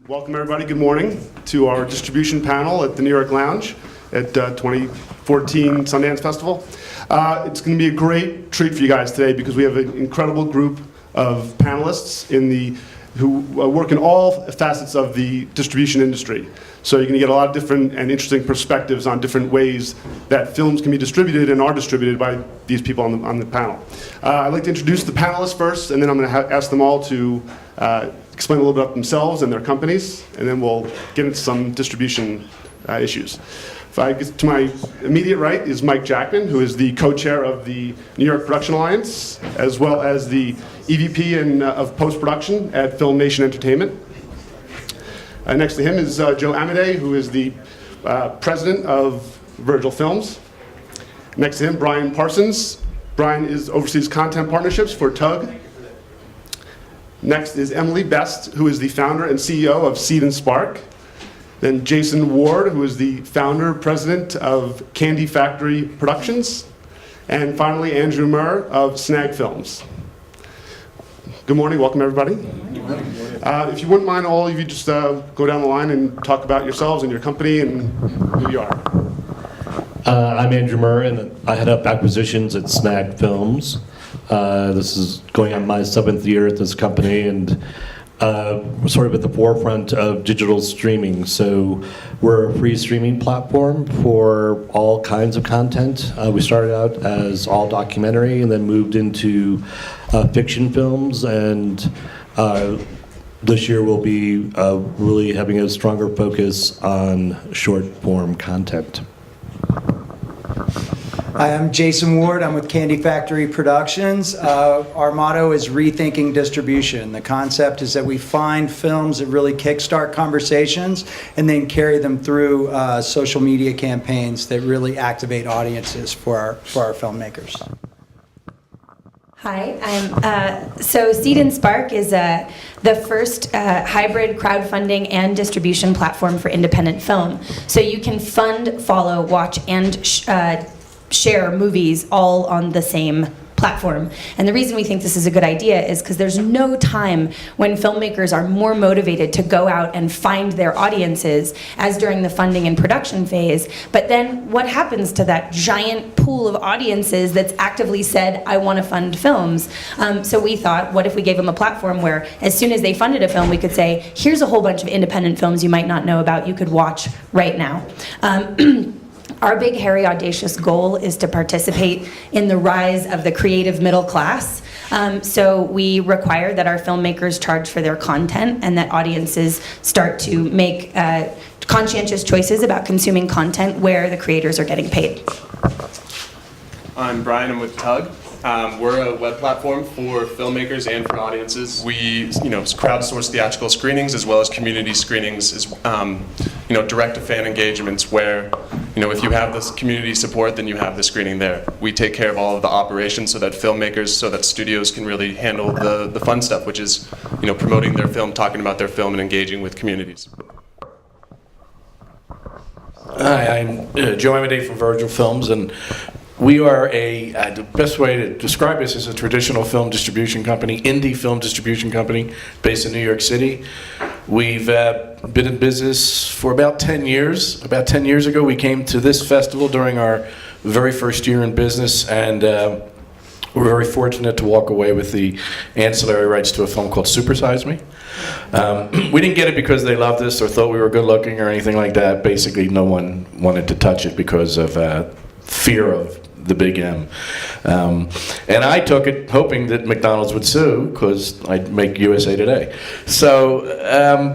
Welcome everybody, good morning to our distribution panel at the New York Lounge at 2014 Sundance Festival. It's going to be a great treat for you guys today because we have an incredible group of panelists who work in all facets of the distribution industry. So you're going to get a lot of different and interesting perspectives on different ways that films can be distributed and are distributed by these people on the panel. I'd like to introduce the panelists first, and then I'm going to ask them all to explain a little bit about themselves and their companies, and then we'll get into some distribution issues. If I get to my immediate right is Mike Jackman, who is the co-chair of the New York Production Alliance, as well as the EVP of post-production at FilmNation Entertainment. Next to him is Joe Amodei, who is the president of Virgil Films. Next to him, Brian Parsons. Brian oversees content partnerships for Tugg. Next is Emily Best, who is the founder and CEO of Seed and Spark. Then Jason Ward, who is the founder, president of Candy Factory Productions. And finally, Andrew Murr of SnagFilms. Good morning, welcome everybody. If you wouldn't mind, all of you just go down the line and talk about yourselves and your company and who you are. I'm Andrew Murr, and I head up acquisitions at SnagFilms. This is going on my 7th year at this company, and we're sort of at the forefront of digital streaming. So we're a free streaming platform for all kinds of content. We started out as all documentary and then moved into fiction films, and this year we'll be really having a stronger focus on short form content. Hi, I'm Jason Ward. I'm with Candy Factory Productions. Our motto is rethinking distribution. The concept is that we find films that really kickstart conversations and then carry them through social media campaigns that really activate audiences for our filmmakers. Hi, so Seed and Spark is the first hybrid crowdfunding and distribution platform for independent film. So you can fund, follow, watch, and share movies all on the same platform. And the reason we think this is a good idea is because there's no time when filmmakers are more motivated to go out and find their audiences as during the funding and production phase. But then what happens to that giant pool of audiences that's actively said, I want to fund films? So we thought, what if we gave them a platform where as soon as they funded a film, we could say, here's a whole bunch of independent films you might not know about you could watch right now. Our big, hairy, audacious goal is to participate in the rise of the creative middle class. So we require that our filmmakers charge for their content and that audiences start to make conscientious choices about consuming content where the creators are getting paid. I'm Brian, I'm with Tugg. We're a web platform for filmmakers and for audiences. We, crowdsource theatrical screenings as well as community screenings, as direct-to-fan engagements where, if you have this community support, then you have the screening there. We take care of all of the operations so that filmmakers, so that studios can really handle the fun stuff, which is, promoting their film, talking about their film, and engaging with communities. Hi, I'm Joe Amodei from Virgil Films, and we are the best way to describe us is a traditional film distribution company, indie film distribution company based in New York City. We've been in business for about 10 years. About 10 years ago, we came to this festival during our very first year in business, and we're very fortunate to walk away with the ancillary rights to a film called Super Size Me. We didn't get it because they loved us or thought we were good looking or anything like that. Basically, no one wanted to touch it because of fear of the big M. And I took it hoping that McDonald's would sue because I'd make USA Today. So,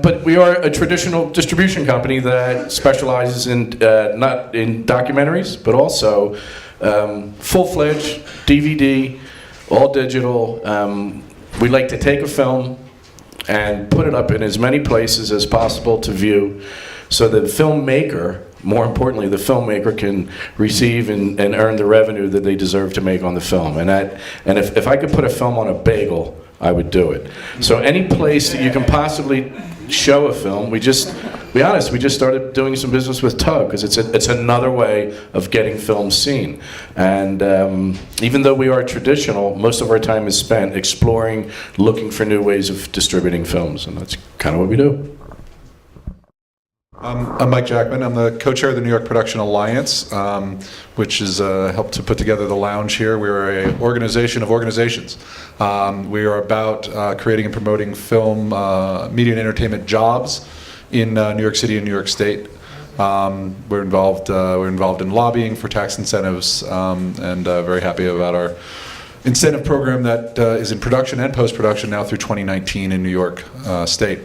but we are a traditional distribution company that specializes in not in documentaries, but also full-fledged DVD, all digital. We like to take a film and put it up in as many places as possible to view so that the filmmaker, more importantly, the filmmaker can receive and earn the revenue that they deserve to make on the film. And if I could put a film on a bagel, I would do it. So any place that you can possibly show a film, we just started doing some business with Tugg because it's another way of getting films seen. And even though we are traditional, most of our time is spent exploring, looking for new ways of distributing films, and that's kind of what we do. I'm Mike Jackman. I'm the co-chair of the New York Production Alliance, which has helped to put together the lounge here. We're an organization of organizations. We are about creating and promoting film, media, and entertainment jobs in New York City and New York State. We're involved in lobbying for tax incentives, and very happy about our incentive program that is in production and post-production now through 2019 in New York State.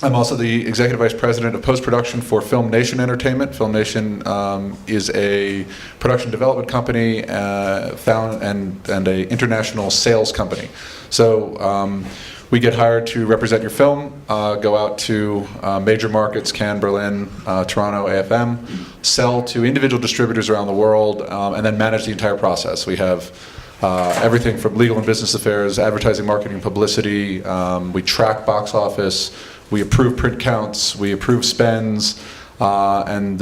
I'm also the Executive Vice President of Post-Production for FilmNation Entertainment. FilmNation is a production development company found and an international sales company. So we get hired to represent your film, go out to major markets, Cannes, Berlin, Toronto, AFM, sell to individual distributors around the world, and then manage the entire process. We have everything from legal and business affairs, advertising, marketing, publicity. We track box office. We approve print counts, we approve spends, and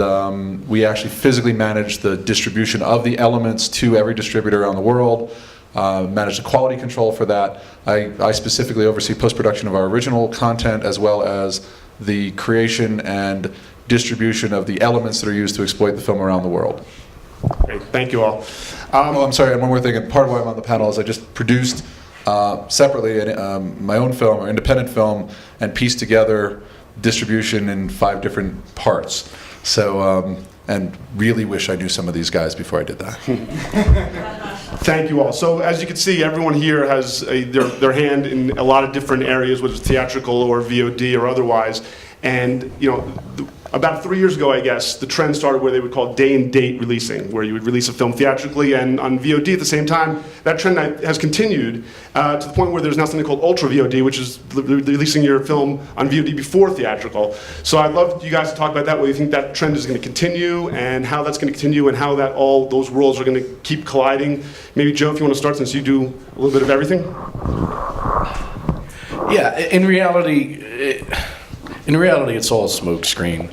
we actually physically manage the distribution of the elements to every distributor around the world, manage the quality control for that. I specifically oversee post-production of our original content as well as the creation and distribution of the elements that are used to exploit the film around the world. Great, thank you all. Oh, I'm sorry, and one more thing, and part of why I'm on the panel is I just produced separately my own film, or independent film, and pieced together distribution in 5 different parts. So, and really wish I knew some of these guys before I did that. Thank you all. So as you can see, everyone here has their hand in a lot of different areas, whether it's theatrical or VOD or otherwise. And you know, about 3 years ago, I guess, the trend started where they would call day and date releasing, where you would release a film theatrically and on VOD at the same time. That trend has continued to the point where there's now something called Ultra VOD, which is releasing your film on VOD before theatrical. So I'd love you guys to talk about that, whether you think that trend is going to continue and how that's going to continue and how that all those worlds are going to keep colliding. Maybe Joe, if you want to start, since you do a little bit of everything. Yeah, in reality, it's all smokescreen.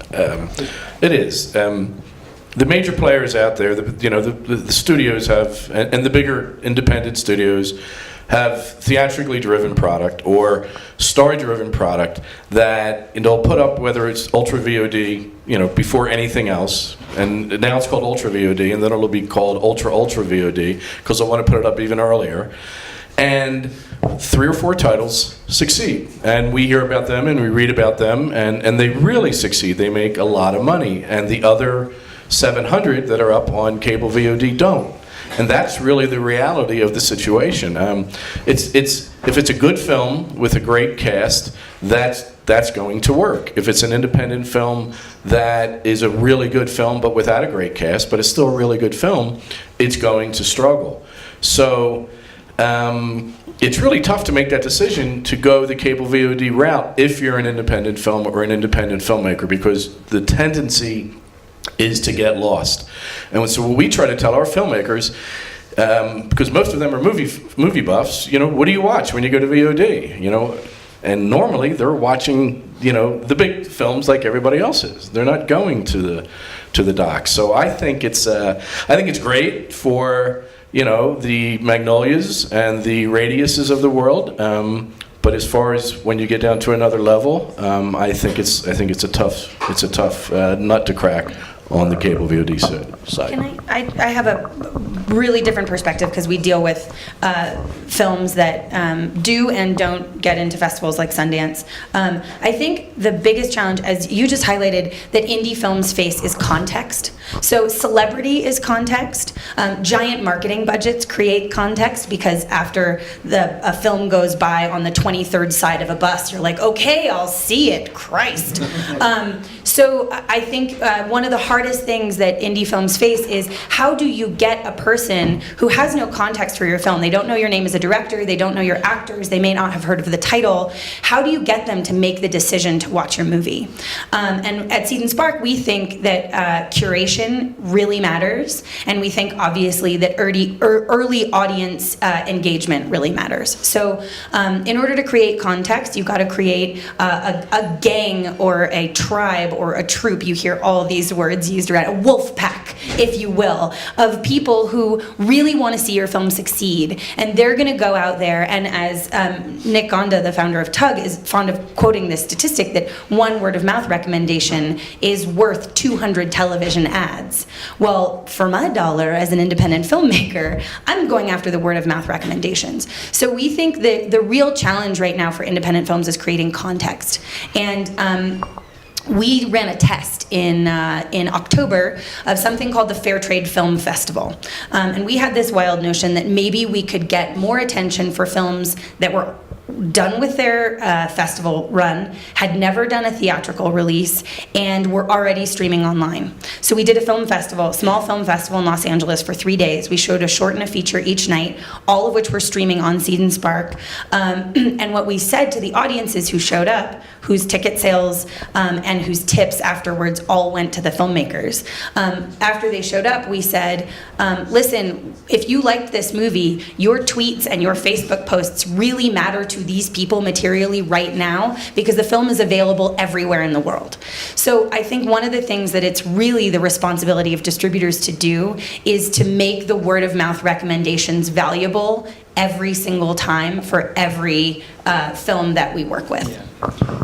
It is. The major players out there, the studios have, and the bigger independent studios have theatrically driven product or story-driven product that they'll put up, whether it's Ultra VOD, before anything else, and now it's called Ultra VOD, and then it'll be called Ultra VOD because I want to put it up even earlier. And 3 or 4 titles succeed, and we hear about them and we read about them, and they really succeed. They make a lot of money, and the other 700 that are up on cable VOD don't. And that's really the reality of the situation. If it's a good film with a great cast, that's going to work. If it's an independent film that is a really good film but without a great cast, but it's still a really good film, it's going to struggle. So it's really tough to make that decision to go the cable VOD route if you're an independent film or an independent filmmaker, because the tendency is to get lost. And so what we try to tell our filmmakers, because most of them are movie buffs, what do you watch when you go to VOD? And normally they're watching, the big films like everybody else is. They're not going to the docs. So I think it's great for the Magnolias and the Radiuses of the world. But as far as when you get down to another level, I think it's a tough nut to crack on the cable VOD side. Can I have a really different perspective because we deal with films that do and don't get into festivals like Sundance. I think the biggest challenge, as you just highlighted, that indie films face is context. So celebrity is context. Giant marketing budgets create context because after a film goes by on the 23rd side of a bus, you're like, okay, I'll see it, Christ. So I think one of the hardest things that indie films face is how do you get a person who has no context for your film? They don't know your name as a director, they don't know your actors, they may not have heard of the title. How do you get them to make the decision to watch your movie? And at Seed and Spark, we think that curation really matters, and we think obviously that early audience engagement really matters. So in order to create context, you've got to create a gang or a tribe or a troop. You hear all these words words used around, a wolf pack, if you will, of people who really want to see your film succeed. And they're going to go out there, and as Nick Gonda, the founder of Tugg, is fond of quoting this statistic that one word of mouth recommendation is worth 200 television ads. Well, for my dollar as an independent filmmaker, I'm going after the word of mouth recommendations. So we think that the real challenge right now for independent films is creating context. And we ran a test in October of something called the Fair Trade Film Festival. And we had this wild notion that maybe we could get more attention for films that were done with their festival run, had never done a theatrical release, and were already streaming online. So we did a film festival, a small film festival in Los Angeles for 3 days. We showed a short and a feature each night, all of which were streaming on Seed and Spark. And what we said to the audiences who showed up, whose ticket sales and whose tips afterwards all went to the filmmakers. After they showed up, we said, listen, if you liked this movie, your tweets and your Facebook posts really matter to these people materially right now, because the film is available everywhere in the world. So I think one of the things that it's really the responsibility of distributors to do is to make the word of mouth recommendations valuable every single time for every film that we work with.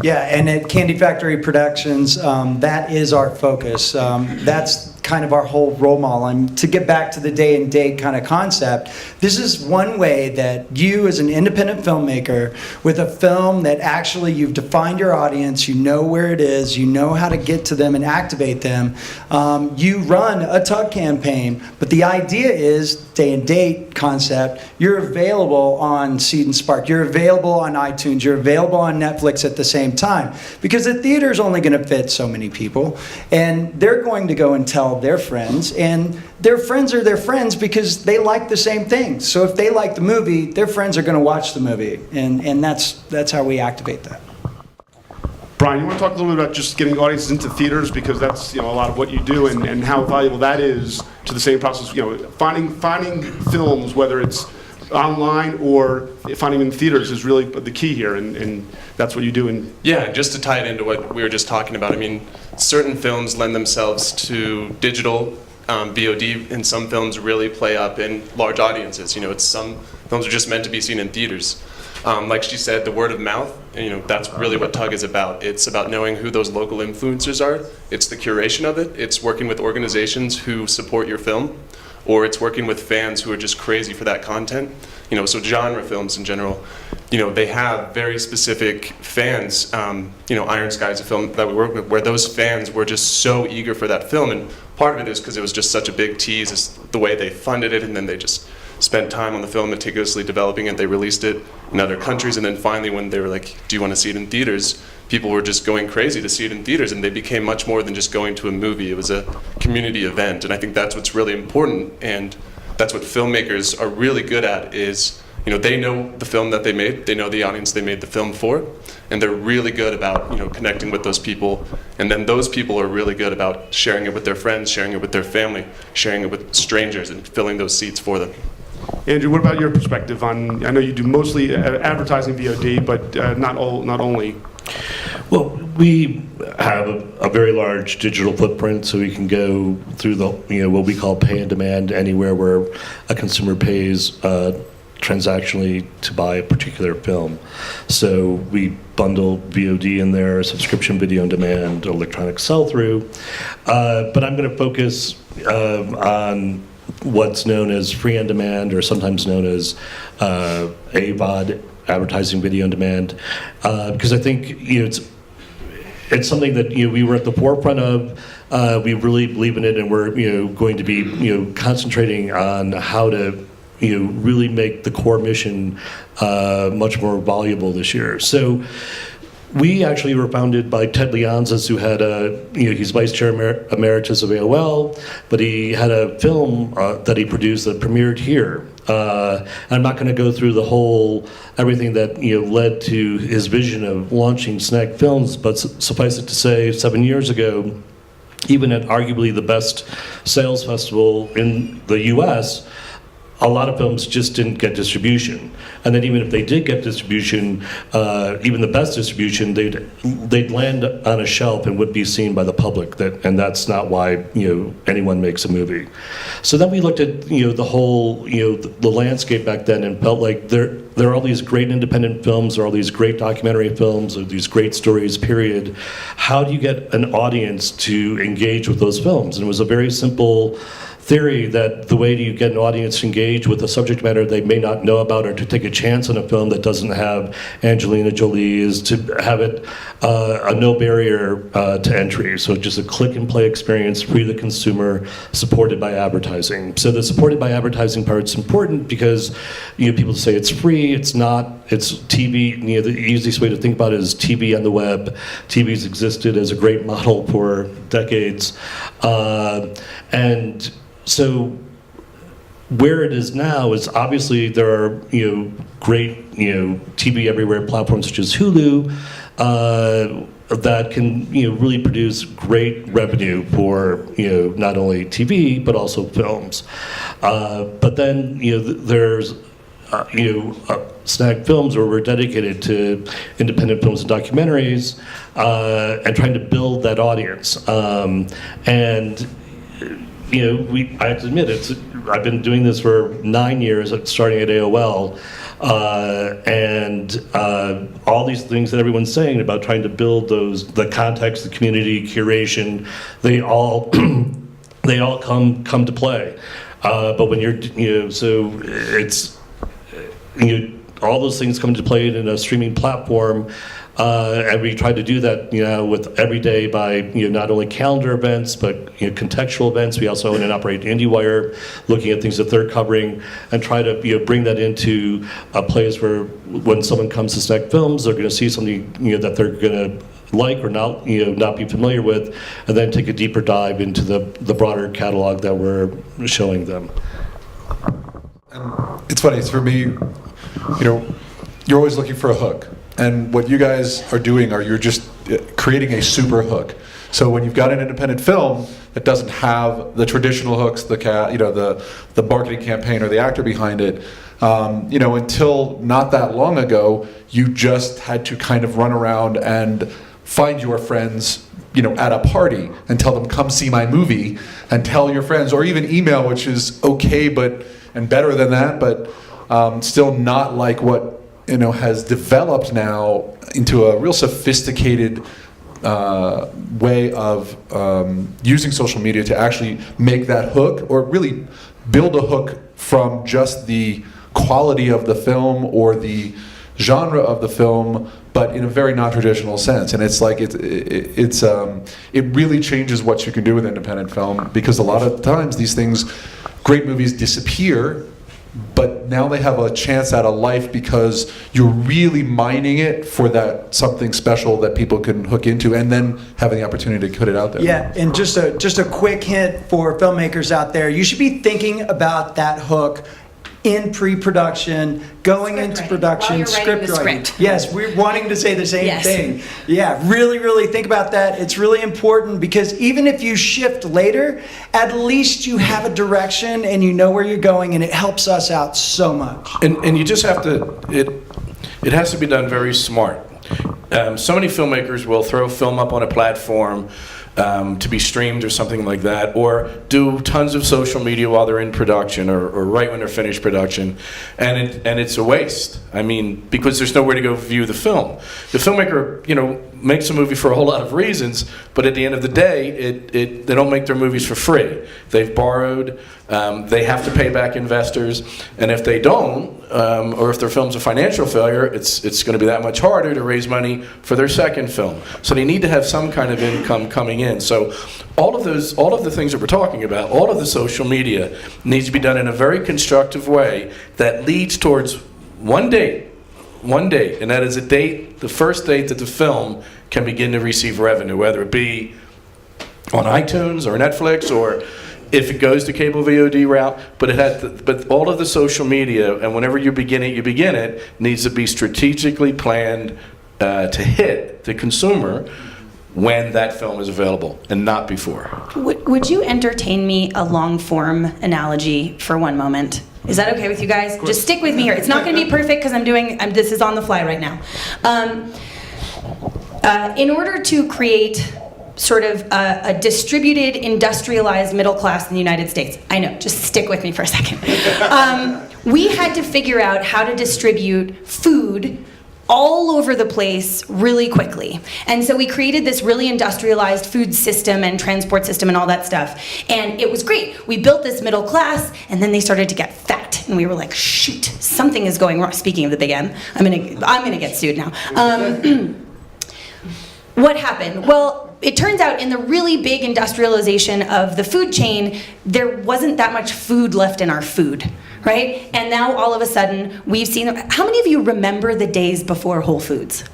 Yeah, and at Candy Factory Productions, that is our focus. That's kind of our whole role model. And to get back to the day and date kind of concept, this is one way that you as an independent filmmaker with a film that actually you've defined your audience, you know where it is, you know how to get to them and activate them, you run a Tugg campaign, but the idea is day and date concept, you're available on Seed and Spark, you're available on iTunes, you're available on Netflix at the same time, because the theater's only going to fit so many people, and they're going to go and tell their friends, and their friends are their friends because they like the same things. So if they like the movie, their friends are going to watch the movie, and that's how we activate that. Brian, you want to talk a little bit about just getting audiences into theaters, because that's a lot of what you do, and how valuable that is to the same process. Finding films, whether it's online or finding them in theaters, is really the key here, and that's what you do. Yeah, just to tie it into what we were just talking about, I mean, certain films lend themselves to digital VOD, and some films really play up in large audiences. Some films are just meant to be seen in theaters. Like she said, the word of mouth, that's really what Tugg is about. It's about knowing who those local influencers are. It's the curation of it. It's working with organizations who support your film, or it's working with fans who are just crazy for that content. So genre films in general, they have very specific fans. Iron Sky is a film that we work with where those fans were just so eager for that film, and part of it is because it was just such a big tease, is the way they funded it, and then they just spent time on the film meticulously developing it. They released it in other countries, and then finally when they were like, do you want to see it in theaters? People were just going crazy to see it in theaters, and they became much more than just going to a movie. It was a community event, and I think that's what's really important, and that's what filmmakers are really good at is, they know the film that they made, they know the audience they made the film for, and they're really good about, connecting with those people, and then those people are really good about sharing it with their friends, sharing it with their family, sharing it with strangers, and filling those seats for them. Andrew, what about your perspective on? I know you do mostly advertising VOD, but not only. Well, we have a very large digital footprint, so we can go through the what we call pay on demand anywhere where a consumer pays transactionally to buy a particular film. So we bundle VOD in there, subscription video on demand, electronic sell-through. But I'm going to focus on what's known as free on demand, or sometimes known as AVOD, advertising video on demand, because I think it's something that we were at the forefront of. We really believe in it, and we're going to be concentrating on how to really make the core mission much more valuable this year. So we actually were founded by Ted Leonzas, who had he's vice chair emeritus of AOL, but he had a film that he produced that premiered here. I'm not going to go through everything that led to his vision of launching SnagFilms, but suffice it to say, 7 years ago, even at arguably the best sales festival in the U.S., a lot of films just didn't get distribution. And then even if they did get distribution, even the best distribution, they'd land on a shelf and would be seen by the public. And that's not why anyone makes a movie. So then we looked at the whole the landscape back then and felt like there are all these great independent films, there are all these great documentary films, or these great stories. Period. How do you get an audience to engage with those films? And it was a very simple theory that the way you get an audience to engage with a subject matter they may not know about, or to take a chance on a film that doesn't have Angelina Jolie, is to have it a no barrier to entry. So just a click and play experience, free to the consumer, supported by advertising. So the supported by advertising part's important because people say it's free, it's not, it's TV. The easiest way to think about it is TV on the web. TV's existed as a great model for decades. And so where it is now is obviously there are great TV everywhere platforms such as Hulu that can really produce great revenue for not only TV but also films. But then there's SnagFilms, where we're dedicated to independent films and documentaries and trying to build that audience. And I have to admit, I've been doing this for 9 years, starting at AOL, and all these things that everyone's saying about trying to build the context, the community, curation, they all they all come to play. But when you're so it's all those things come into play in a streaming platform. And we try to do that, with every day by, not only calendar events, but contextual events. We also own and operate IndieWire, looking at things that they're covering, and try to bring that into a place where when someone comes to SnagFilms, they're going to see something that they're going to like or not not be familiar with, and then take a deeper dive into the broader catalog that we're showing them. It's funny, it's for me, you're always looking for a hook. And what you guys are doing you're just creating a super hook. So when you've got an independent film that doesn't have the traditional hooks, the marketing campaign or the actor behind it, until not that long ago, you just had to kind of run around and find your friends, at a party and tell them, come see my movie, and tell your friends, or even email, which is okay, and better than that, but still not like what has developed now into a real sophisticated way of using social media to actually make that hook, or really build a hook from just the quality of the film or the genre of the film, but in a very non-traditional sense. And it's like it really changes what you can do with independent film, because a lot of times these things, great movies, disappear. But now they have a chance at a life because you're really mining it for that something special that people can hook into, and then having the opportunity to put it out there. Yeah, and just a quick hint for filmmakers out there: you should be thinking about that hook in pre-production, going Script into writing. production, While you're writing the writing. script. Yes, we're wanting to say the same Yes. thing. Yeah, really, really think about that. It's really important, because even if you shift later, at least you have a direction and you know where you're going, and it helps us out so much. And you just have to, it has to be done very smart. So many filmmakers will throw film up on a platform to be streamed or something like that, or do tons of social media while they're in production, or right when they're finished production, and it's a waste. I mean, because there's nowhere to go view the film. The filmmaker, makes a movie for a whole lot of reasons, but at the end of the day, they don't make their movies for free. They've borrowed, they have to pay back investors, and if they don't, or if their film's a financial failure, it's going to be that much harder to raise money for their second film. So they need to have some kind of income coming in. So all of the things that we're talking about, all of the social media needs to be done in a very constructive way that leads towards one date, and that is the first date that the film can begin to receive revenue, whether it be on iTunes or Netflix, or if it goes to cable VOD route. But all of the social media, and whenever you begin it needs to be strategically planned to hit the consumer when that film is available, and not before. Would you entertain me a long form analogy for one moment? Is that okay with you guys? Just stick with me here. It's not going to be perfect because this is on the fly right now. In order to create sort of a distributed, industrialized middle class in the United States, I know, just stick with me for a second. We had to figure out how to distribute food all over the place really quickly. And so we created this really industrialized food system and transport system and all that stuff. And it was great. We built this middle class, and then they started to get fat. And we were like, shoot, something is going wrong. Speaking of the big M, I'm gonna get sued now. What happened? Well, it turns out in the really big industrialization of the food chain, there wasn't that much food left in our food, right? And now all of a sudden, we've seen, how many of you remember the days before Whole Foods?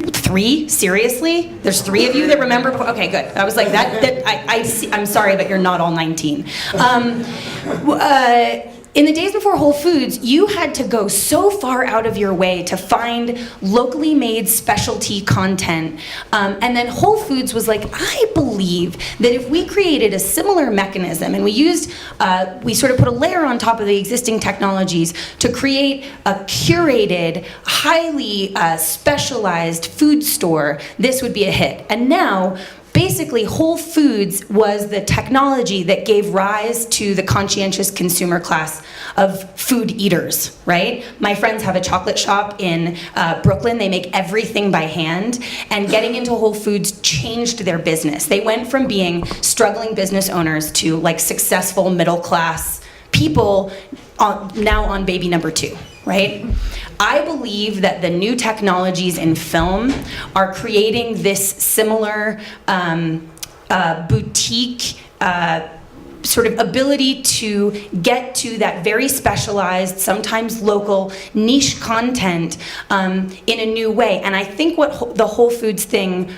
3? Seriously? There's 3 of you that remember? Okay, good. I was like, I'm sorry, but you're not all 19. In the days before Whole Foods, you had to go so far out of your way to find locally made specialty content. And then Whole Foods was like, I believe that if we created a similar mechanism and we sort of put a layer on top of the existing technologies to create a curated, highly specialized food store, this would be a hit. And now, basically, Whole Foods was the technology that gave rise to the conscientious consumer class of food eaters, right? My friends have a chocolate shop in Brooklyn. They make everything by hand, and getting into Whole Foods changed their business. They went from being struggling business owners to like successful middle class people now on baby number 2. Right? I believe that the new technologies in film are creating this similar boutique sort of ability to get to that very specialized, sometimes local, niche content in a new way. And I think what the Whole Foods thing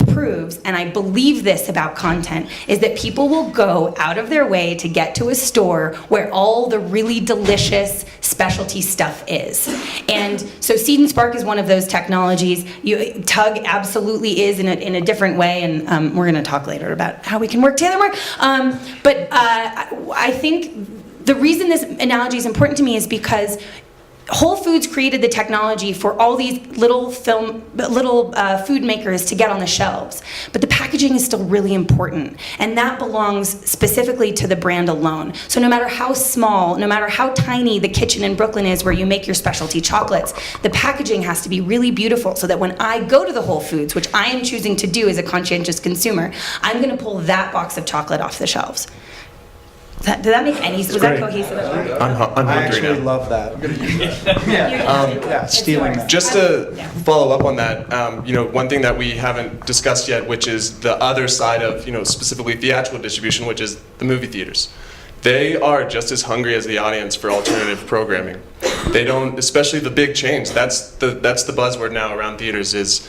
proves, and I believe this about content, is that people will go out of their way to get to a store where all the really delicious specialty stuff is. And so Seed and Spark is one of those technologies. Tugg absolutely is in a different way, and we're going to talk later about how we can work together more. But I think the reason this analogy is important to me is because Whole Foods created the technology for all these little food makers to get on the shelves. But the packaging is still really important. And that belongs specifically to the brand alone. So no matter how small, no matter how tiny the kitchen in Brooklyn is where you make your specialty chocolates, the packaging has to be really beautiful so that when I go to the Whole Foods, which I am choosing to do as a conscientious consumer, I'm going to pull that box of chocolate off the shelves. Did that make any sense? Was that cohesive? I'm hungry I actually now. love that. Yeah, stealing that. Just to follow up on that, one thing that we haven't discussed yet, which is the other side of, specifically theatrical distribution, which is the movie theaters. They are just as hungry as the audience for alternative programming. They don't, especially the big chains. That's the buzzword now around theaters is,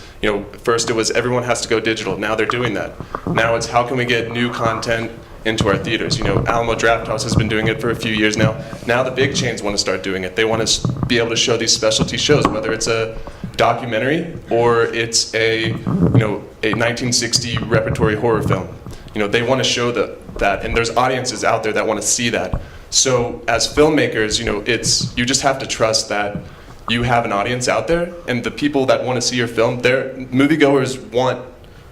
first it was everyone has to go digital. Now they're doing that. Now it's how can we get new content into our theaters. Alamo Drafthouse has been doing it for a few years now. Now the big chains want to start doing it. They want to be able to show these specialty shows, whether it's a documentary or it's a 1960 repertory horror film. They want to show that, and there's audiences out there that want to see that. So as filmmakers, you just have to trust that you have an audience out there, and the people that want to see your film, moviegoers want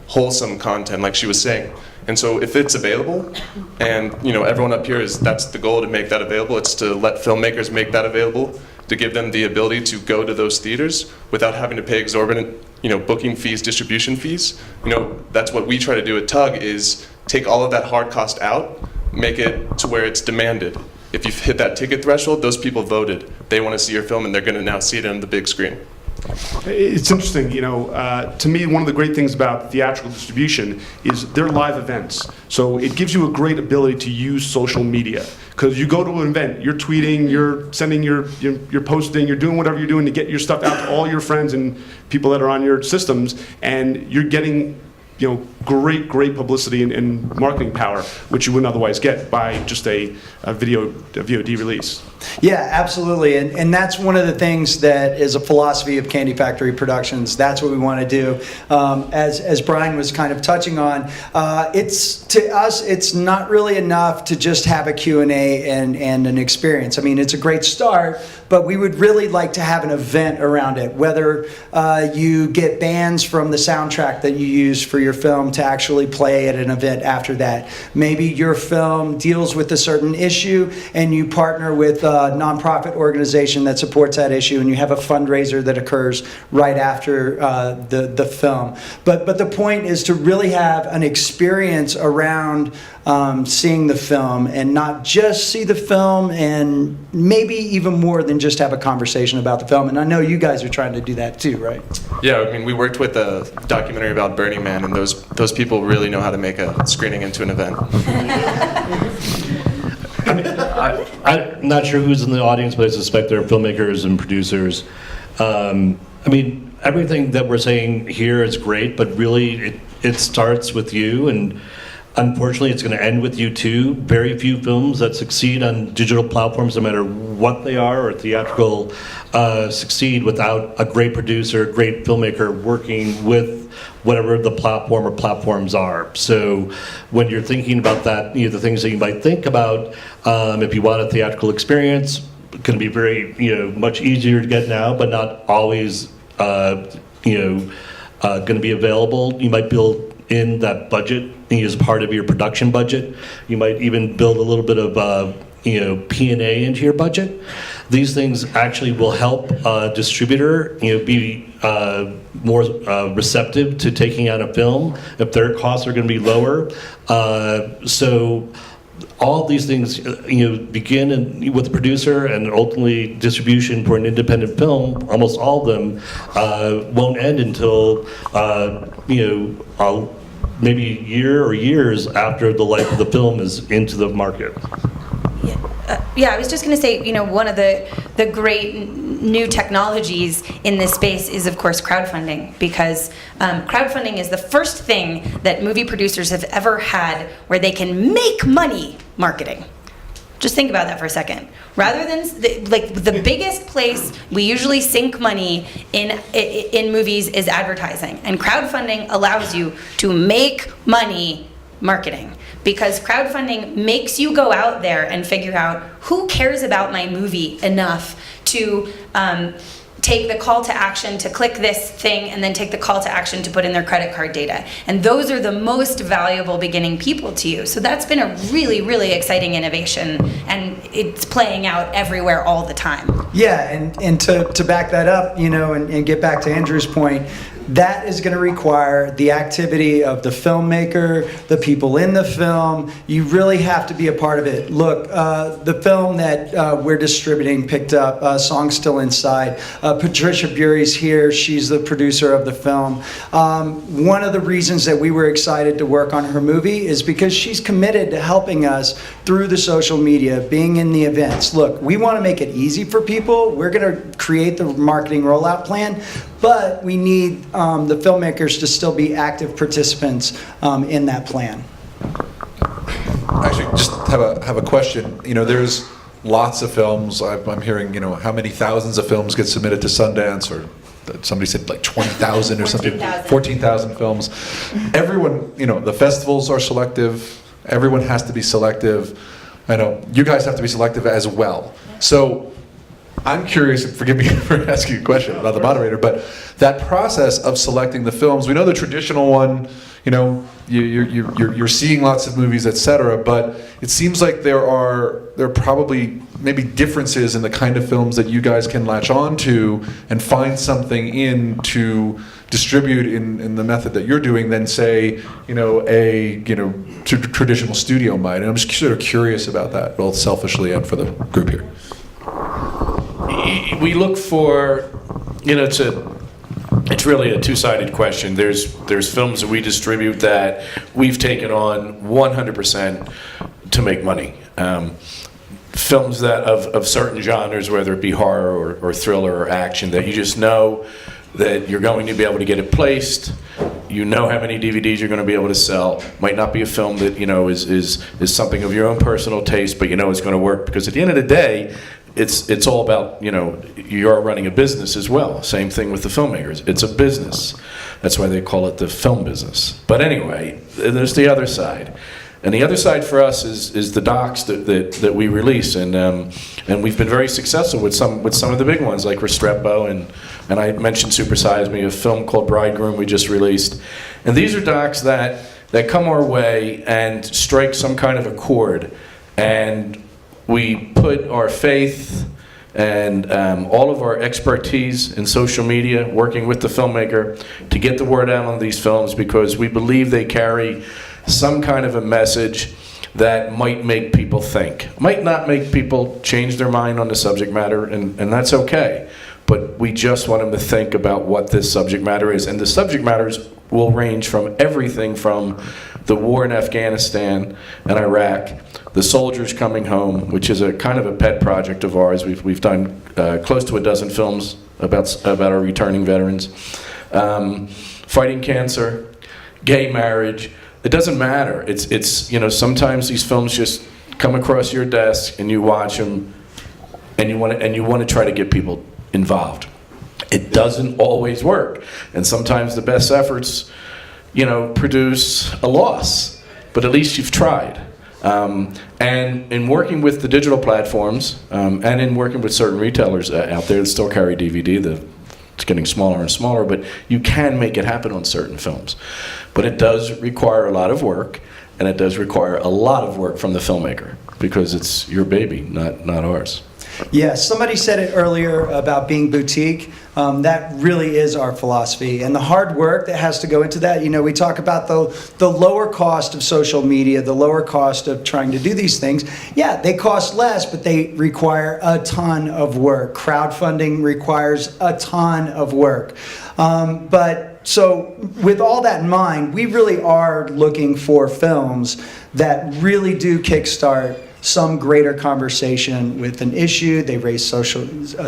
wholesome content, like she was saying. And so if it's available, and everyone up here that's the goal, to make that available. It's to let filmmakers make that available, to give them the ability to go to those theaters without having to pay exorbitant, booking fees, distribution fees. That's what we try to do at Tugg, is take all of that hard cost out, make it to where it's demanded. If you've hit that ticket threshold, those people voted. They want to see your film, and they're going to now see it on the big screen. It's interesting, to me, one of the great things about theatrical distribution is they're live events. So it gives you a great ability to use social media. Because you go to an event, you're tweeting, you're sending you're posting, you're doing whatever you're doing to get your stuff out to all your friends and people that are on your systems, and you're getting, great publicity and marketing power, which you wouldn't otherwise get by just a VOD release. Yeah, absolutely. And that's one of the things that is a philosophy of Candy Factory Productions. That's what we want to do. As Brian was kind of touching on, to us, it's not really enough to just have a Q&A and an experience. I mean, it's a great start, but we would really like to have an event around it, whether you get bands from the soundtrack that you use for your film to actually play at an event after that. Maybe your film deals with a certain issue and you partner with a nonprofit organization that supports that issue, and you have a fundraiser that occurs right after the film. But the point is to really have an experience around seeing the film, and not just see the film, and maybe even more than just have a conversation about the film. And I know you guys are trying to do that too, right? Yeah, I mean, we worked with a documentary about Burning Man, and those people really know how to make a screening into an event. I'm not sure who's in the audience, but I suspect there are filmmakers and producers. I mean, everything that we're saying here is great, but really it starts with you, and unfortunately it's going to end with you too. Very few films that succeed on digital platforms, no matter what they are, or theatrical, succeed without a great producer, a great filmmaker working with whatever the platform or platforms are. So when you're thinking about that, the things that you might think about, if you want a theatrical experience, it's going to be very, much easier to get now, but not always, going to be available. You might build in that budget as part of your production budget. You might even build a little bit of P&A into your budget. These things actually will help a distributor be more receptive to taking out a film if their costs are going to be lower. So all of these things begin with the producer, and ultimately distribution for an independent film. Almost all of them won't end until maybe a year or years after the life of the film is into the market. Yeah, I was just going to say, one of the great new technologies in this space is, of course, crowdfunding, because crowdfunding is the first thing that movie producers have ever had where they can make money marketing. Just think about that for a second. Rather than the biggest place we usually sink money in movies is advertising, and crowdfunding allows you to make money marketing, because crowdfunding makes you go out there and figure out who cares about my movie enough to take the call to action to click this thing, and then take the call to action to put in their credit card data. And those are the most valuable beginning people to you. So that's been a really, really exciting innovation, and it's playing out everywhere all the time. Yeah, and to back that up, and get back to Andrew's point, that is going to require the activity of the filmmaker, the people in the film. You really have to be a part of it. Look, the film that we're distributing picked up, Song Still Inside. Patricia Bury's here. She's the producer of the film. One of the reasons that we were excited to work on her movie is because she's committed to helping us through the social media, being in the events. Look, we want to make it easy for people. We're going to create the marketing rollout plan, but we need the filmmakers to still be active participants in that plan. Actually, just have a question. There's lots of films. I'm hearing, how many thousands of films get submitted to Sundance, or somebody said like 20,000 or something. 14,000 films. Everyone, the festivals are selective. Everyone has to be selective. I know you guys have to be selective as well. So I'm curious, forgive me for asking a question about the moderator, but that process of selecting the films, we know the traditional one, you're seeing lots of movies, etc., but it seems like there are probably maybe differences in the kind of films that you guys can latch on to and find something in to distribute in the method that you're doing than, say, a traditional studio might. And I'm just sort of curious about that, both selfishly and for the group here. We look for, it's really a two-sided question. There's films that we distribute that we've taken on 100% to make money. Films that of certain genres, whether it be horror or thriller or action, that you just know that you're going to be able to get it placed you know how many DVDs you're going to be able to sell. Might not be a film that, you know, is something of your own personal taste, but you know it's going to work, because at the end of the day, it's all about, you know, you're running a business as well. Same thing with the filmmakers. It's a business. That's why they call it the film business. But anyway, there's the other side. And the other side for us is the docs that we release, and we've been very successful with some of the big ones like Restrepo, and I mentioned Super Size Me, a film called Bridegroom we just released. And these are docs that come our way and strike some kind of a chord, and we put our faith and all of our expertise in social media, working with the filmmaker to get the word out on these films, because we believe they carry some kind of a message that might make people think. Might not make people change their mind on the subject matter, and that's okay. But we just want them to think about what this subject matter is. And the subject matters will range from everything from the war in Afghanistan and Iraq, the soldiers coming home, which is a kind of a pet project of ours. We've done close to a dozen films about our returning veterans. Fighting cancer, gay marriage. It doesn't matter. It's you know, sometimes these films just come across your desk and you watch them, and you want to try to get people involved. It doesn't always work, and sometimes the best efforts, you know, produce a loss, but at least you've tried. And in working with the digital platforms, and in working with certain retailers out there that still carry DVD, it's getting smaller and smaller, but you can make it happen on certain films. But it does require a lot of work, and it does require a lot of work from the filmmaker, because it's your baby, not ours. Yeah, somebody said it earlier about being boutique. That really is our philosophy, and the hard work that has to go into that. You know, we talk about the lower cost of social media, the lower cost of trying to do these things. Yeah, they cost less, but they require a ton of work. Crowdfunding requires a ton of work. So with all that in mind, we really are looking for films that really do kickstart some greater conversation with an issue. They raise a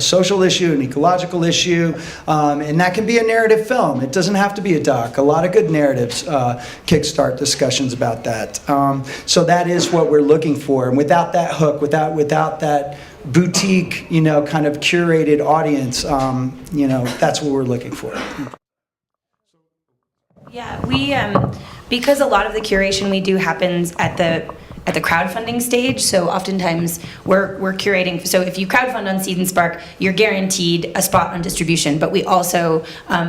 social issue, an ecological issue, and that can be a narrative film. It doesn't have to be a doc. A lot of good narratives kickstart discussions about that. So that is what we're looking for. And without that hook, without that boutique, you know, kind of curated audience, you know, that's what we're looking for. Yeah, we because a lot of the curation we do happens at the crowdfunding stage, so oftentimes we're curating. So if you crowdfund on Seed and Spark, you're guaranteed a spot on distribution, but we also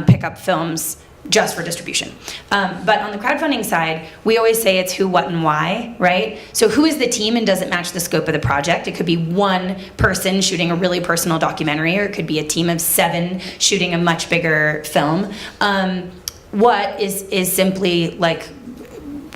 pick up films just for distribution. But on the crowdfunding side, we always say it's who, what, and why, right? So who is the team, and does it match the scope of the project? It could be one person shooting a really personal documentary, or it could be a team of 7 shooting a much bigger film. What is simply like,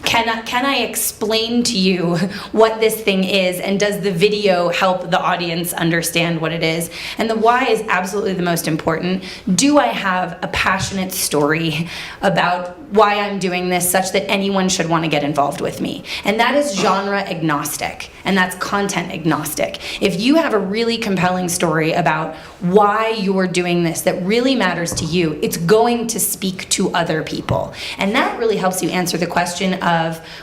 can I explain to you what this thing is, and does the video help the audience understand what it is? And the why is absolutely the most important. Do I have a passionate story about why I'm doing this such that anyone should want to get involved with me? And that is genre agnostic, and that's content agnostic. If you have a really compelling story about why you're doing this that really matters to you, it's going to speak to other people. And that really helps you answer the question of,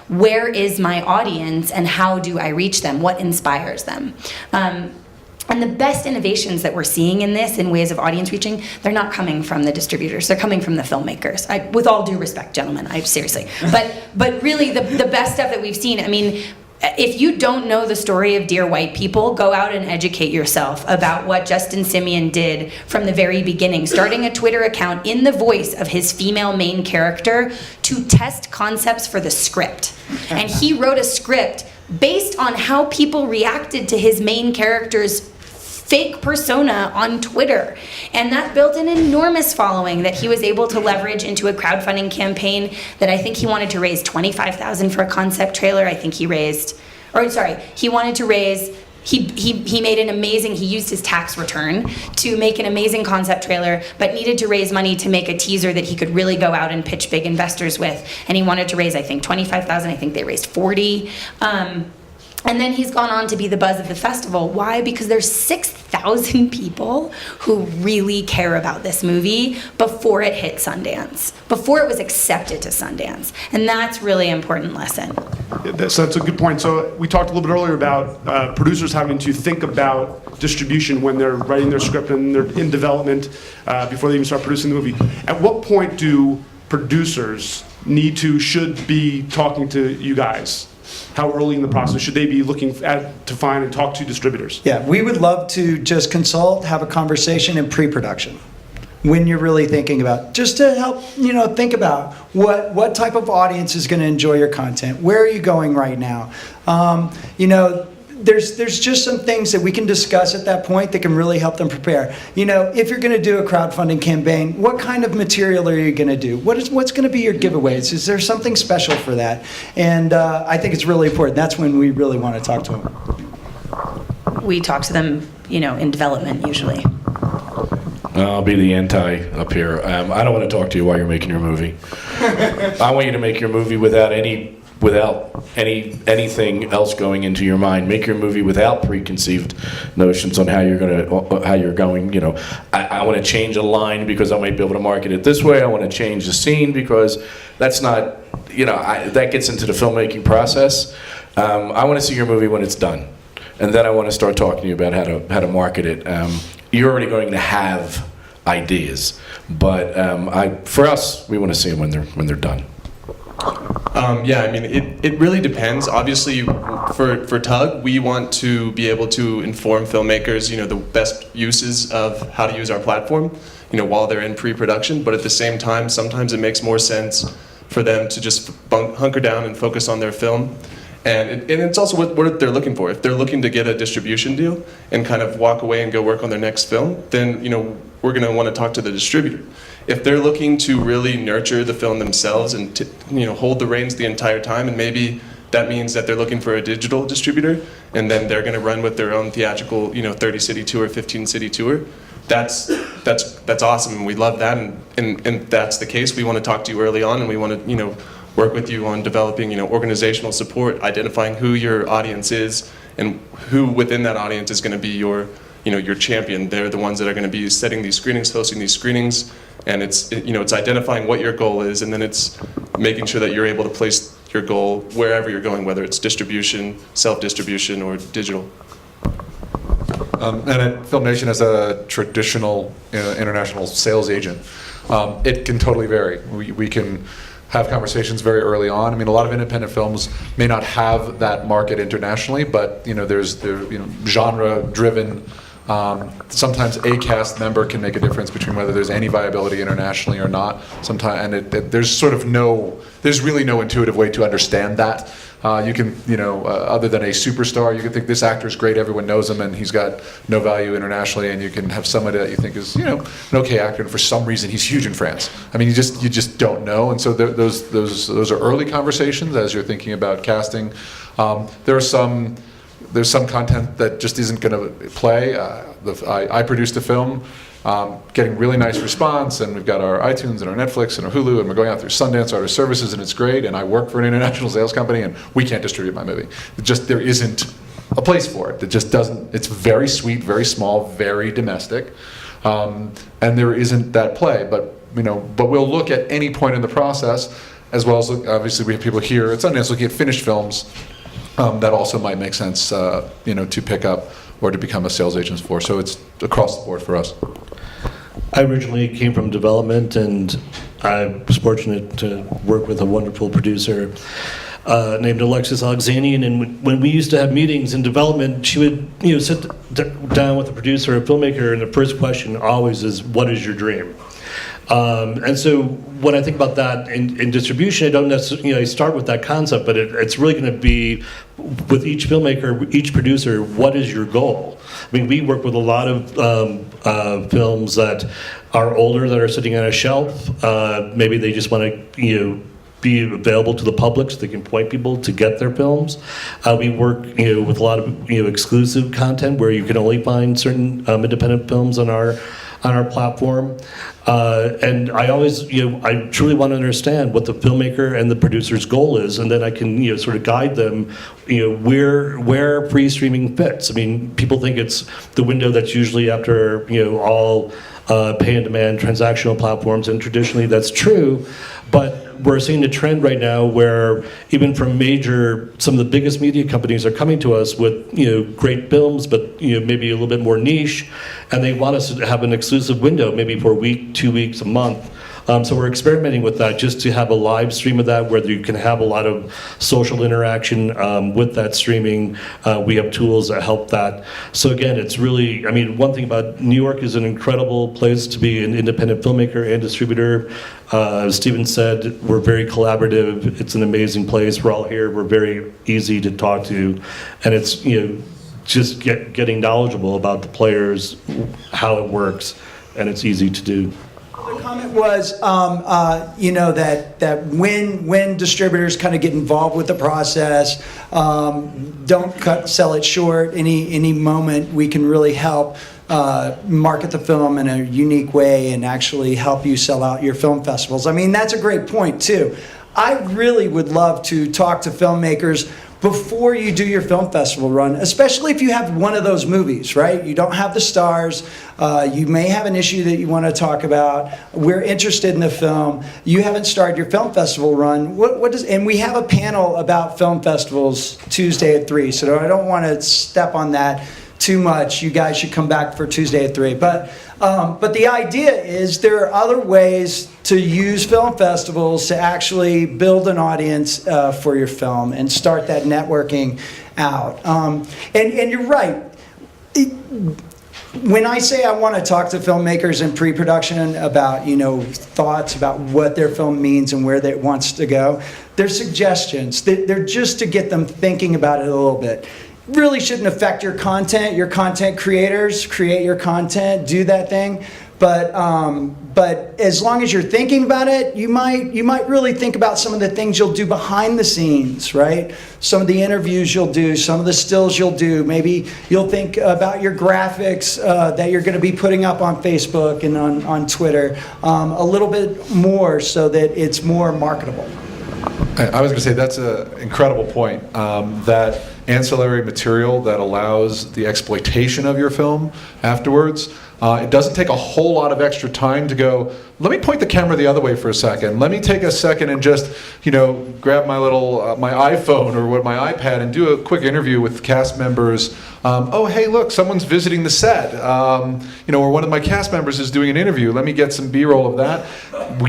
where is my audience and how do I reach them? What inspires them? And the best innovations that we're seeing in this, in ways of audience reaching, they're not coming from the distributors, they're coming from the filmmakers. With all due respect, gentlemen, seriously. But really, the best stuff that we've seen, I mean, if you don't know the story of Dear White People, go out and educate yourself about what Justin Simien did from the very beginning, starting a Twitter account in the voice of his female main character to test concepts for the script. And he wrote a script based on how people reacted to his main character's fake persona on Twitter. And that built an enormous following that he was able to leverage into a crowdfunding campaign that I think he wanted to raise $25,000 for a concept trailer. I think he raised, he wanted to raise, he made an amazing, he used his tax return to make an amazing concept trailer, but needed to raise money to make a teaser that he could really go out and pitch big investors with. And he wanted to raise, I think, $25,000. I think they raised 40. And then he's gone on to be the buzz of the festival. Why? Because there's 6,000 people who really care about this movie before it hit Sundance, before it was accepted to Sundance. And that's really an important lesson. So that's a good point. So we talked a little bit earlier about producers having to think about distribution when they're writing their script and they're in development before they even start producing the movie. At what point do producers should be talking to you guys? How early in the process should they be looking to find and talk to distributors? Yeah, we would love to just consult, have a conversation in pre-production when you're really thinking about, just to help, think about what type of audience is going to enjoy your content. Where are you going right now? There's just some things that we can discuss at that point that can really help them prepare. If you're going to do a crowdfunding campaign, what kind of material are you going to do? What's going to be your giveaways? Is there something special for that? And I think it's really important. That's when we really want to talk to them. We talk to them, in development usually. I'll be the anti up here. I don't want to talk to you while you're making your movie. I want you to make your movie without anything else going into your mind. Make your movie without preconceived notions on how you're going. I want to change a line because I might be able to market it this way. I want to change the scene because that's not, that gets into the filmmaking process. I want to see your movie when it's done, and then I want to start talking to you about how to market it. You're already going to have ideas, but for us, we want to see them when they're done. It really depends. Obviously, for Tugg, we want to be able to inform filmmakers, the best uses of how to use our platform, while they're in pre-production. But at the same time, sometimes it makes more sense for them to just hunker down and focus on their film. And it's also what they're looking for. If they're looking to get a distribution deal and kind of walk away and go work on their next film, then we're going to want to talk to the distributor. If they're looking to really nurture the film themselves and hold the reins the entire time, and maybe that means that they're looking for a digital distributor, and then they're going to run with their own theatrical 30-city tour, 15-city tour. That's awesome, and we love that. And if that's the case, we want to talk to you early on, and we want to work with you on developing organizational support, identifying who your audience is, and who within that audience is going to be your champion. They're the ones that are going to be setting these screenings, hosting these screenings, and it's identifying what your goal is, and then it's making sure that you're able to place your goal wherever you're going, whether it's distribution, self-distribution, or digital. And at FilmNation, as a traditional international sales agent, it can totally vary. We can have conversations very early on. I mean, a lot of independent films may not have that market internationally, but there's genre-driven. Sometimes a cast member can make a difference between whether there's any viability internationally or not. Sometimes, and there's really no intuitive way to understand that. You can, other than a superstar, you can think this actor's great, everyone knows him, and he's got no value internationally. And you can have somebody that you think is, an okay actor, and for some reason he's huge in France. I mean, you just don't know. And so those are early conversations as you're thinking about casting. There's some content that just isn't going to play. I produced a film, getting really nice response, and we've got our iTunes and our Netflix and our Hulu, and we're going out through Sundance Artist Services, and it's great, and I work for an international sales company, and we can't distribute my movie. There isn't a place for it. It just doesn't. It's very sweet, very small, very domestic, and there isn't that play. But we'll look at any point in the process, as well as obviously we have people here at Sundance looking at finished films. That also might make sense, to pick up or to become a sales agent for. So it's across the board for us. I originally came from development, and I was fortunate to work with a wonderful producer named Alexis Alexanian. And when we used to have meetings in development, she would sit down with the producer or filmmaker, and the first question always is, "What is your dream?" And so when I think about that in distribution, I don't necessarily, I start with that concept, but it's really going to be with each filmmaker, each producer, what is your goal? I mean, we work with a lot of films that are older, that are sitting on a shelf. Maybe they just want to, be available to the public so they can point people to get their films. We work with a lot of exclusive content where you can only find certain independent films on our platform. And I always, I truly want to understand what the filmmaker and the producer's goal is, and then I can, sort of guide them, where free streaming fits. I mean, people think it's the window that's usually after, all pay-on-demand transactional platforms, and traditionally that's true, but we're seeing a trend right now where even from some of the biggest media companies are coming to us with great films, but maybe a little bit more niche, and they want us to have an exclusive window, maybe for a week, 2 weeks, a month. So we're experimenting with that just to have a live stream of that where you can have a lot of social interaction with that streaming. We have tools that help that. So again, it's really, I mean, one thing about New York is an incredible place to be an independent filmmaker and distributor. As Steven said, we're very collaborative. It's an amazing place. We're all here. We're very easy to talk to. And it's, just getting knowledgeable about the players, how it works, and it's easy to do. The comment was, that when distributors kind of get involved with the process, don't sell it short. Any moment we can really help market the film in a unique way and actually help you sell out your film festivals. I mean, that's a great point too. I really would love to talk to filmmakers before you do your film festival run, especially if you have one of those movies, right? You don't have the stars, you may have an issue that you want to talk about, we're interested in the film, you haven't started your film festival run, and we have a panel about film festivals Tuesday at 3, so I don't want to step on that too much. You guys should come back for Tuesday at 3. But the idea is there are other ways to use film festivals to actually build an audience for your film and start that networking out. And you're right. When I say I want to talk to filmmakers in pre-production about, thoughts about what their film means and where it wants to go, they're suggestions. They're just to get them thinking about it a little bit. Really shouldn't affect your content. Your content creators create your content, do that thing. But as long as you're thinking about it, you might really think about some of the things you'll do behind the scenes, right? Some of the interviews you'll do, some of the stills you'll do. Maybe you'll think about your graphics that you're going to be putting up on Facebook and on Twitter a little bit more so that it's more marketable. I was going to say that's an incredible point, that ancillary material that allows the exploitation of your film afterwards. It doesn't take a whole lot of extra time to go, let me point the camera the other way for a second. Let me take a second and just, grab my little, my iPhone or my iPad and do a quick interview with cast members. Oh, hey, look, someone's visiting the set. Or one of my cast members is doing an interview. Let me get some B-roll of that.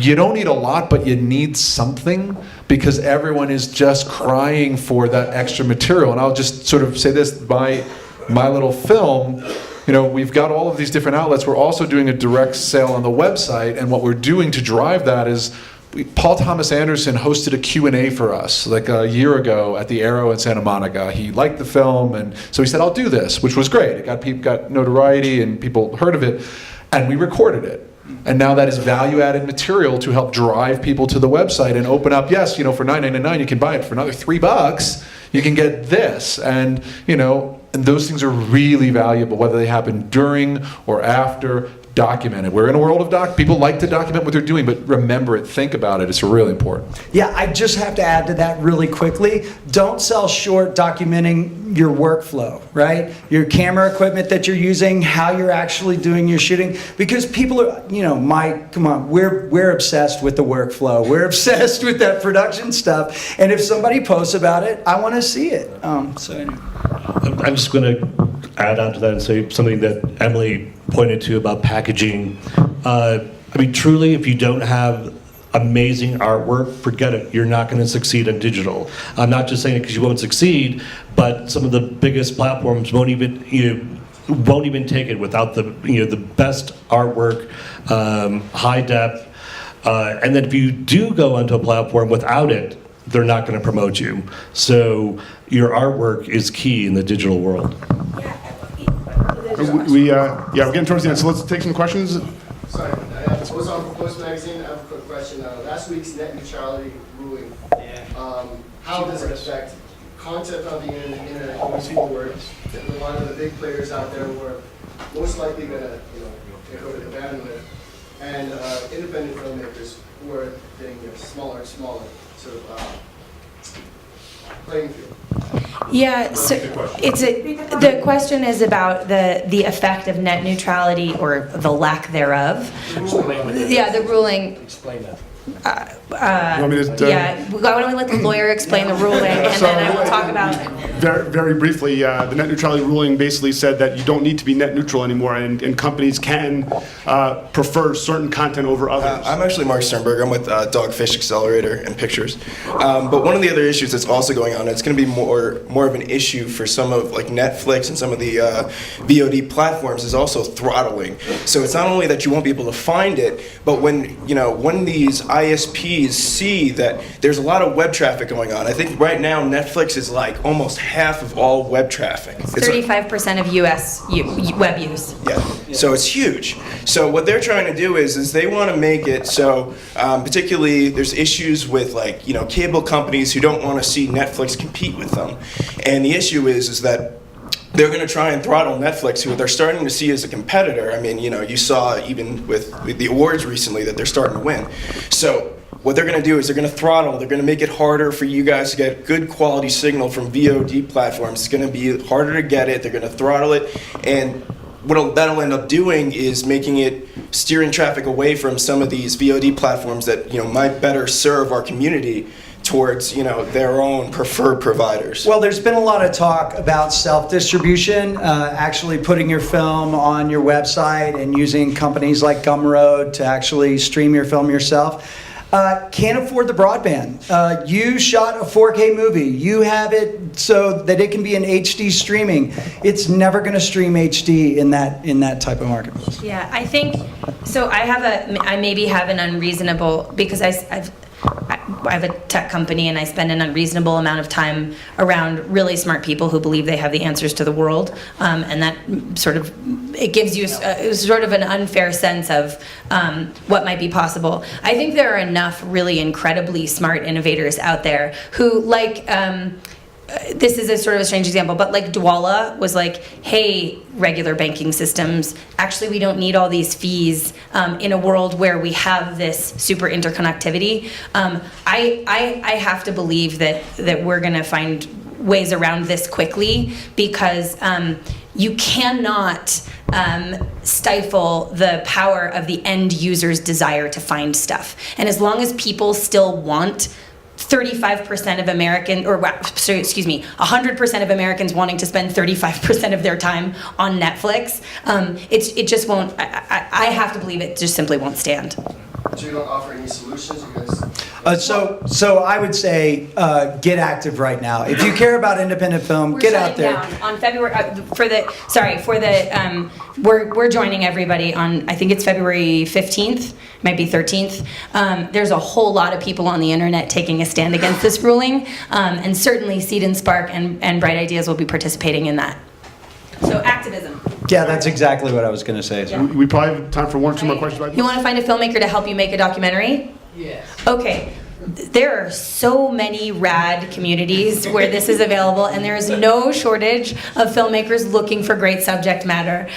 You don't need a lot, but you need something because everyone is just crying for that extra material. And I'll just sort of say this, my little film, we've got all of these different outlets. We're also doing a direct sale on the website, and what we're doing to drive that is Paul Thomas Anderson hosted a Q&A for us like a year ago at the Arrow in Santa Monica. He liked the film, and so he said, I'll do this, which was great. It got notoriety, and people heard of it, and we recorded it. And now that is value-added material to help drive people to the website and open up, yes, for $9.99 you can buy it. For another $3 you can get this. And, and those things are really valuable, whether they happen during or after, documented. We're in a world of people like to document what they're doing, but remember it, think about it. It's really important. Yeah, I just have to add to that really quickly. Don't sell short documenting your workflow, right? Your camera equipment that you're using, how you're actually doing your shooting, because people are, Mike, come on, we're obsessed with the workflow. We're obsessed with that production stuff. And if somebody posts about it, I want to see it. So anyway. I'm just going to add on to that and say something that Emily pointed to about packaging. Truly, if you don't have amazing artwork, forget it. You're not going to succeed in digital. I'm not just saying it because you won't succeed, but some of the biggest platforms won't even take it without the the best artwork, high depth, and then if you do go onto a platform without it, they're not going to promote you. So your artwork is key in the digital world. We're getting towards the end, so let's take some questions. Sorry, I was on Post Magazine. I have a quick question. question. Last week's net neutrality ruling, how does it affect content on the internet going forward? A lot of the big players out there were most likely going to, go to abandonment, and independent filmmakers who are getting smaller and smaller sort of playing field. Yeah, so the question is about the effect of net neutrality or the lack thereof. Yeah, the ruling. Explain that. Yeah, Want me to, why don't we let the lawyer explain the ruling, and then I will talk about it. very briefly, the net neutrality ruling basically said that you don't need to be net neutral anymore, and companies can prefer certain content over others. I'm actually Mark Sternberg. I'm with Dogfish Accelerator and Pictures. But one of the other issues that's also going on, it's going to be more of an issue for some of like Netflix and some of the VOD platforms, is also throttling. So it's not only that you won't be able to find it, but when these ISPs see that there's a lot of web traffic going on. I think right now Netflix is like almost half of all web traffic. It's like 35% of U.S. web use. yeah, so it's huge. So what they're trying to do is they want to make it so, particularly there's issues with like, cable companies who don't want to see Netflix compete with them. And the issue is that they're going to try and throttle Netflix, who they're starting to see as a competitor. I mean, you saw even with the awards recently that they're starting to win. So what they're going to do is they're going to throttle. They're going to make it harder for you guys to get good quality signal from VOD platforms. It's going to be harder to get it. They're going to throttle it. And what that'll end up doing is making it steering traffic away from some of these VOD platforms that, might better serve our community towards their own preferred providers. Well, there's been a lot of talk about self-distribution, actually putting your film on your website and using companies like Gumroad to actually stream your film yourself. Can't afford the broadband. You shot a 4K movie. You have it so that it can be in HD streaming. It's never going to stream HD in that type of market. Yeah, I think so. I maybe have an unreasonable, because I have a tech company and I spend an unreasonable amount of time around really smart people who believe they have the answers to the world, and that sort of, it gives you sort of an unfair sense of what might be possible. I think there are enough really incredibly smart innovators out there who, like, this is a sort of a strange example, but like Dwala was like, hey, regular banking systems, actually we don't need all these fees in a world where we have this super interconnectivity. I have to believe that we're going to find ways around this quickly, because you cannot stifle the power of the end user's desire to find stuff. And as long as people still want 35% of 100% of Americans wanting to spend 35% of their time on Netflix, it just won't, I have to believe it just simply won't stand. So you don't offer any solutions, you guys? So I would say get active right now. If you care about independent film, get out there. Down on February we're joining everybody on, I think it's February 15th, might be 13th. There's a whole lot of people on the internet taking a stand against this ruling, and certainly Seed and Spark and Bright Ideas will be participating in that. So activism. Yeah, that's exactly what I was going to say. Yeah. We probably have time for one or two more questions about this. You want to find a filmmaker to help you make a documentary? Yes. Okay. There are so many rad communities where this is available, and there is no shortage of filmmakers looking for great subject matter.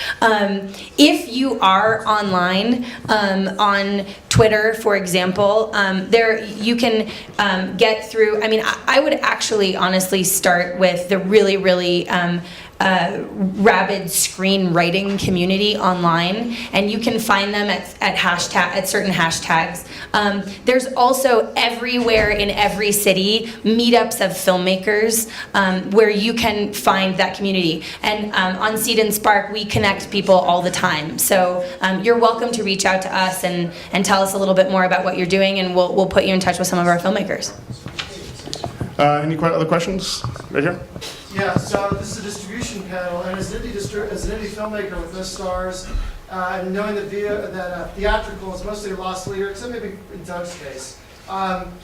If you are online, on Twitter, for example, there you can get through. I mean, I would actually honestly start with the really rabid screenwriting community online, and you can find them at certain hashtags. There's also everywhere in every city meetups of filmmakers where you can find that community. And on Seed and Spark, we connect people all the time. So you're welcome to reach out to us and tell us a little bit more about what you're doing, and we'll put you in touch with some of our filmmakers. Any other questions? Right here. Yeah, so this is a distribution panel, and as an indie filmmaker with no stars, and knowing that theatrical is mostly a lost leader, except maybe in Tugg's case.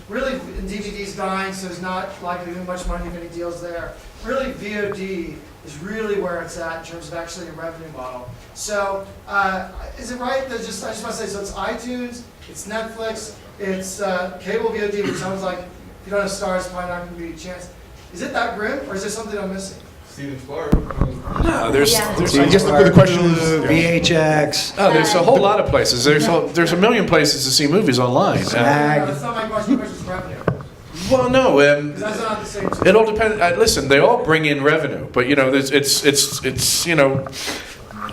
Really, DVD's dying, so there's not likely to be much money if any deals there. Really, VOD is really where it's at in terms of actually a revenue model. So is it right that I just want to say, so it's iTunes, it's Netflix, it's cable VOD, which sounds like if you don't have stars, probably not going to be a chance. Is it that grim, or is there something I'm missing? No, there's I guess the question is, VHX, oh, there's a whole lot of places. There's a million places to see movies online. No, that's not my question. My question is revenue. Well, no, Because that's not the same. it all depends. Listen, they all bring in revenue, but you know, it's you know,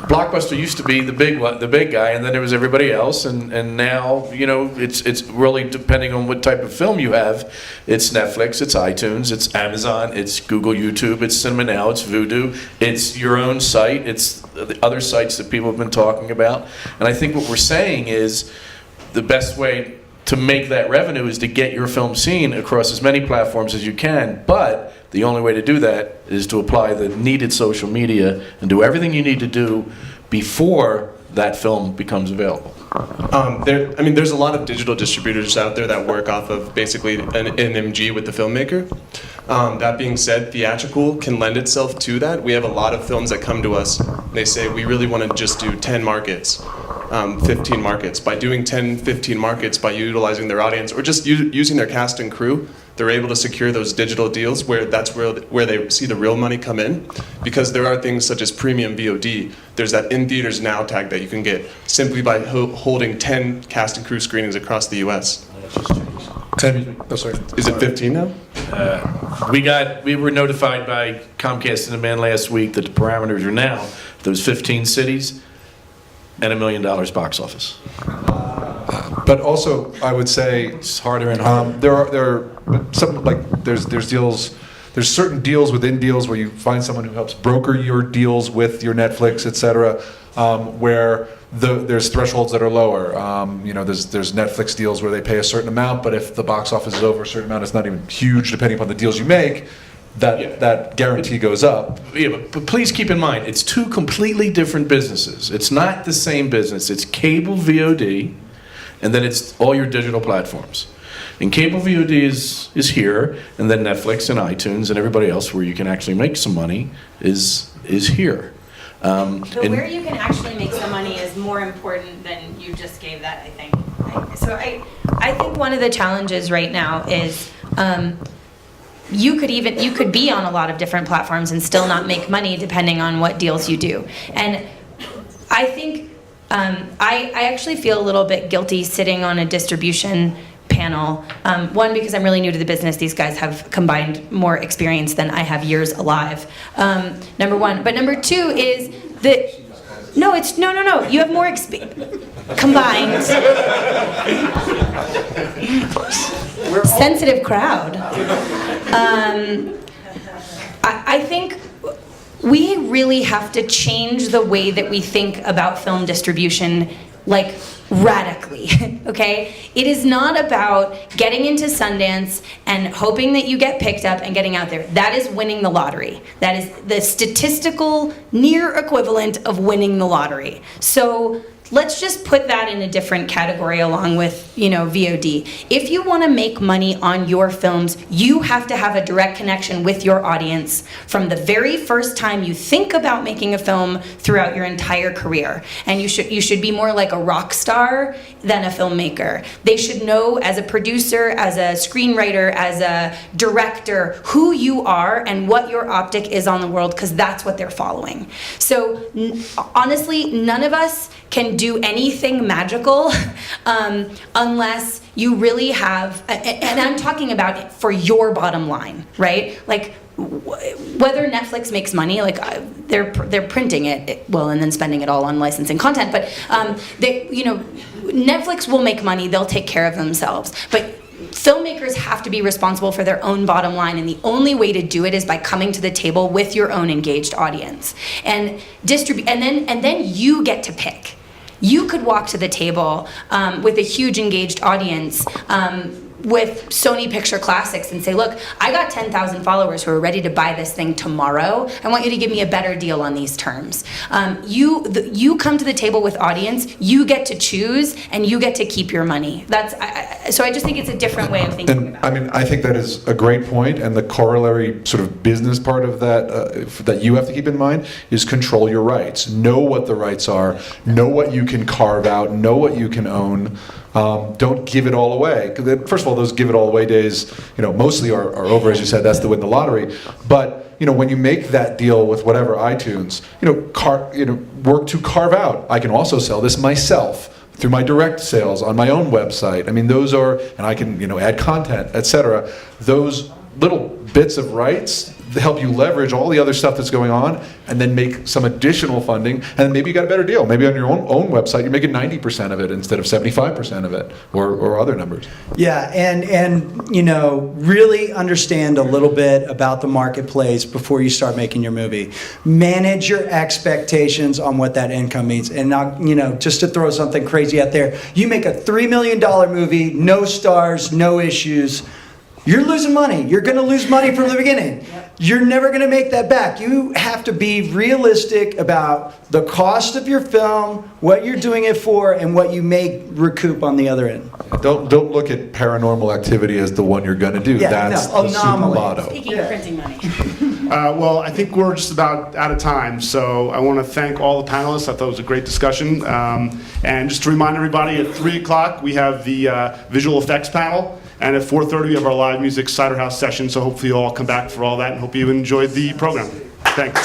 Blockbuster used to be the big guy, and then there was everybody else, and now you know, it's really depending on what type of film you have. It's Netflix, it's iTunes, it's Amazon, it's Google, YouTube, it's Cinema Now, it's Vudu, it's your own site, it's the other sites that people have been talking about, and I think what we're saying is the best way to make that revenue is to get your film seen across as many platforms as you can, but the only way to do that is to apply the needed social media and do everything you need to do before that film becomes available. There's a lot of digital distributors out there that work off of basically an MG with the filmmaker. That being said, theatrical can lend itself to that. We have a lot of films that come to us. They say, we really want to just do 10 markets, 15 markets. By doing 10, 15 markets, by utilizing their audience, or just using their cast and crew, they're able to secure those digital deals where they see the real money come in, because there are things such as premium VOD. There's that in theaters now tag that you can get simply by holding 10 cast and crew screenings across the U.S. 10, oh, sorry. Is it 15 now? We were notified by Comcast and the Man last week that the parameters are now those 15 cities and $1 million box office. But also, I would say It's harder and harder. there are some, like there's deals. There's certain deals within deals where you find someone who helps broker your deals with your Netflix, et cetera, where there's thresholds that are lower. You know, there's Netflix deals where they pay a certain amount, but if the box office is over a certain amount, it's not even huge depending upon the deals you make. That guarantee goes up. Yeah, but please keep in mind, it's two completely different businesses. It's not the same business. It's cable VOD, and then it's all your digital platforms. And cable VOD is here, and then Netflix and iTunes and everybody else where you can actually make some money is here. But where you can actually make some money is more important than you just gave that, I think. So I think one of the challenges right now is you could be on a lot of different platforms and still not make money depending on what deals you do. And I think I actually feel a little bit guilty sitting on a distribution panel. One, because I'm really new to the business. These guys have combined more experience than I have years alive. Number one. But number two is that, no, you have more combined. Sensitive crowd. I think we really have to change the way that we think about film distribution, like radically, okay? It is not about getting into Sundance and hoping that you get picked up and getting out there. That is winning the lottery. That is the statistical near equivalent of winning the lottery. So let's just put that in a different category along with, VOD. If you want to make money on your films, you have to have a direct connection with your audience from the very first time you think about making a film throughout your entire career. And you should be more like a rock star than a filmmaker. They should know, as a producer, as a screenwriter, as a director, who you are and what your optic is on the world, because that's what they're following. So honestly, none of us can do anything magical unless you really have, and I'm talking about it for your bottom line, right? Like whether Netflix makes money, like they're printing it, well, and then spending it all on licensing content, but Netflix will make money, they'll take care of themselves, but filmmakers have to be responsible for their own bottom line, and the only way to do it is by coming to the table with your own engaged audience and and then you get to pick. You could walk to the table with a huge engaged audience with Sony Picture Classics and say, look, I got 10,000 followers who are ready to buy this thing tomorrow. I want you to give me a better deal on these terms. You come to the table with audience, you get to choose, and you get to keep your money. so I just think it's a different way of thinking And about I it. mean, I think that is a great point, and the corollary sort of business part of that that you have to keep in mind is control your rights. Know what the rights are. Know what you can carve out. Know what you can own. Don't give it all away. 'Cause first of all, those give it all away days, mostly are over, as you said. That's to win the lottery. But when you make that deal with whatever iTunes, work to carve out. I can also sell this myself through my direct sales on my own website. I mean, those are, and I can, add content, etc. Those little bits of rights help you leverage all the other stuff that's going on, and then make some additional funding, and maybe you got a better deal. Maybe on your own website, you're making 90% of it instead of 75% of it, or other numbers. Yeah, and really understand a little bit about the marketplace before you start making your movie. Manage your expectations on what that income means. And not, just to throw something crazy out there, you make a $3 million movie, no stars, no issues, you're losing money. You're going to lose money from the beginning. You're never going to make that back. You have to be realistic about the cost of your film, what you're doing it for, and what you may recoup on the other end. Don't look at Paranormal Activity as the one you're going to do. Yeah, That's no, the anomaly. supermotto. Speaking of printing money. Well, I think we're just about out of time, so I want to thank all the panelists. I thought it was a great discussion. And just to remind everybody, at 3 o'clock we have the visual effects panel, and at 4:30 we have our live music Cider House session, so hopefully you'll all come back for all that, and hope you enjoyed the program. Thanks.